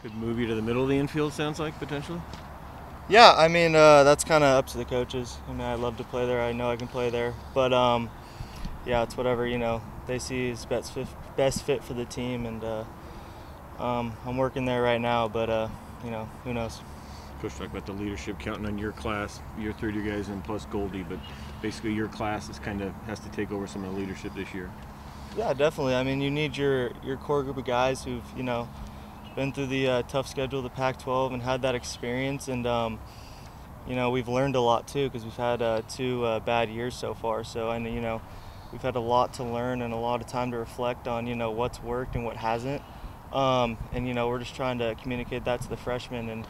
Could move you to the middle of the infield, sounds like, potentially? Yeah, I mean, that's kind of up to the coaches. I mean, I love to play there. I know I can play there. But, yeah, it's whatever, they see is best fit for the team. And I'm working there right now, but, who knows. Coach talked about the leadership, counting on your class, your third year guys, and plus Goldie. But basically your class has to take over some of the leadership this year. Yeah, definitely. I mean, you need your core group of guys who've, been through the tough schedule of the Pac-12 and had that experience. And, we've learned a lot, too, because we've had 2 bad years so far. So, we've had a lot to learn and a lot of time to reflect on, what's worked and what hasn't. And, we're just trying to communicate that to the freshmen and,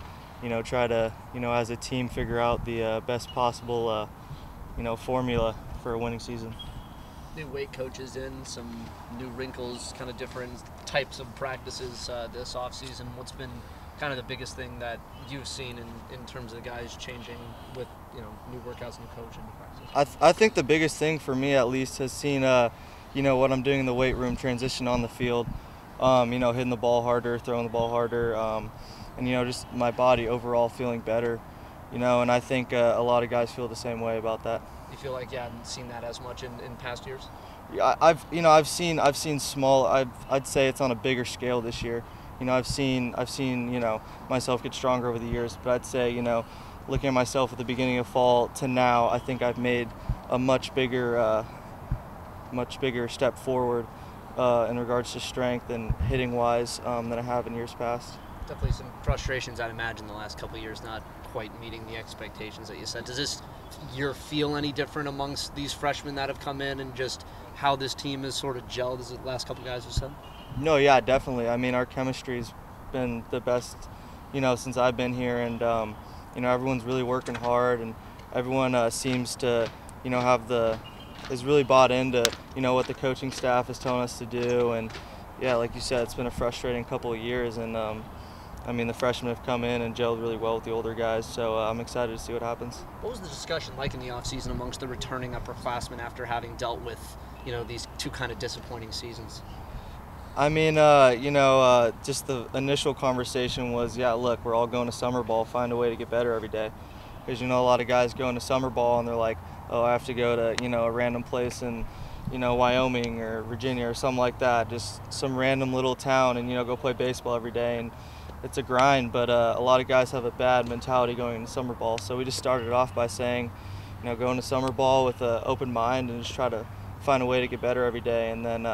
try to, as a team, figure out the best possible, formula for a winning season. New weight coaches in, some new wrinkles, kind of different types of practices this offseason. What's been kind of the biggest thing that you've seen in terms of the guys changing with, new workouts, new coach, and new practices? I think the biggest thing for me, at least, has seen, what I'm doing in the weight room transition on the field, hitting the ball harder, throwing the ball harder, and, just my body overall feeling better, and I think a lot of guys feel the same way about that. You feel like you haven't seen that as much in past years? Yeah, I've seen small. I'd say it's on a bigger scale this year. I've seen myself get stronger over the years, but I'd say looking at myself at the beginning of fall to now, I think I've made a much bigger step forward in regards to strength and hitting wise than I have in years past. Definitely some frustrations, I'd imagine, the last couple of years not quite meeting the expectations that you set. Does this year feel any different amongst these freshmen that have come in and just how this team has sort of gelled, as the last couple of guys have said? No, yeah, definitely. I mean, our chemistry's been the best, since I've been here, and everyone's really working hard, and everyone seems to, is really bought into, what the coaching staff is telling us to do, and yeah, like you said, it's been a frustrating couple of years, and the freshmen have come in and gelled really well with the older guys, so I'm excited to see what happens. What was the discussion like in the offseason amongst the returning upperclassmen after having dealt with, these 2 kind of disappointing seasons? I mean, just the initial conversation was, yeah, look, we're all going to summer ball, find a way to get better every day. Because, a lot of guys go into summer ball and they're like, oh, I have to go to, a random place in, Wyoming or Virginia or something like that, just some random little town and, go play baseball every day. And it's a grind, but a lot of guys have a bad mentality going into summer ball. So we just started off by saying, go into summer ball with an open mind and just try to find a way to get better every day. And then,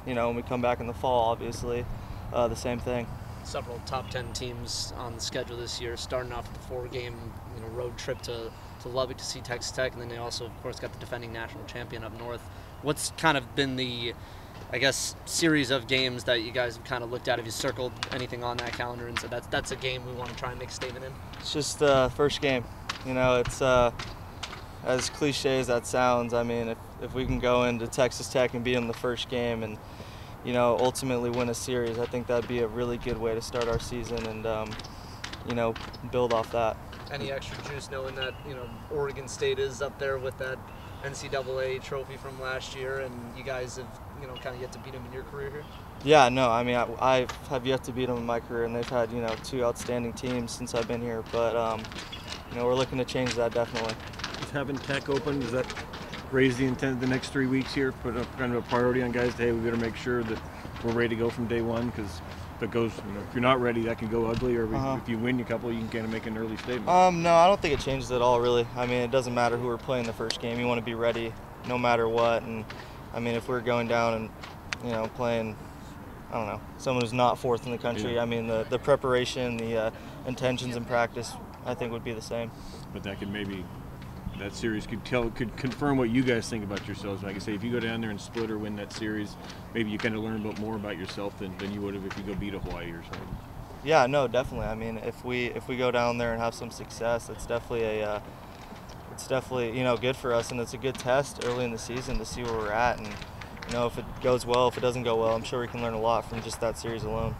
when we come back in the fall, obviously, the same thing. Several top 10 teams on the schedule this year, starting off with the 4-game road trip to Lubbock to see Texas Tech, and then they also, of course, got the defending national champion up north. What's kind of been the, series of games that you guys have kind of looked at? Have you circled anything on that calendar and said that's a game we want to try and make a statement in? It's just the first game. It's as cliche as that sounds. I mean, if we can go into Texas Tech and beat them the first game and, ultimately win a series, I think that'd be a really good way to start our season and, build off that. Any extra juice knowing that, Oregon State is up there with that NCAA trophy from last year, and you guys have, kind of yet to beat them in your career here? Yeah, no, I mean, I have yet to beat them in my career, and they've had, 2 outstanding teams since I've been here, but, we're looking to change that definitely. Is having Tech open, does that raise the intent the next 3 weeks here, put up kind of a priority on guys, hey, we better make sure that we're ready to go from day one, because if it goes, if you're not ready, that can go ugly, or if you win a couple, you can kind of make an early statement. No, I don't think it changes at all, really. I mean, it doesn't matter who we're playing the first game. You want to be ready no matter what, and I mean, if we're going down and, playing, I don't know, someone who's not 4th in the country, yeah. I mean, the preparation, the intentions in practice, I think would be the same. But that that series could confirm what you guys think about yourselves. Like I say, if you go down there and split or win that series, maybe you kind of learn more about yourself than you would have if you go beat a Hawaii or something. Yeah, no, definitely. I mean, if we go down there and have some success, it's definitely good for us, and it's a good test early in the season to see where we're at. And if it goes well, if it doesn't go well, I'm sure we can learn a lot from just that series alone.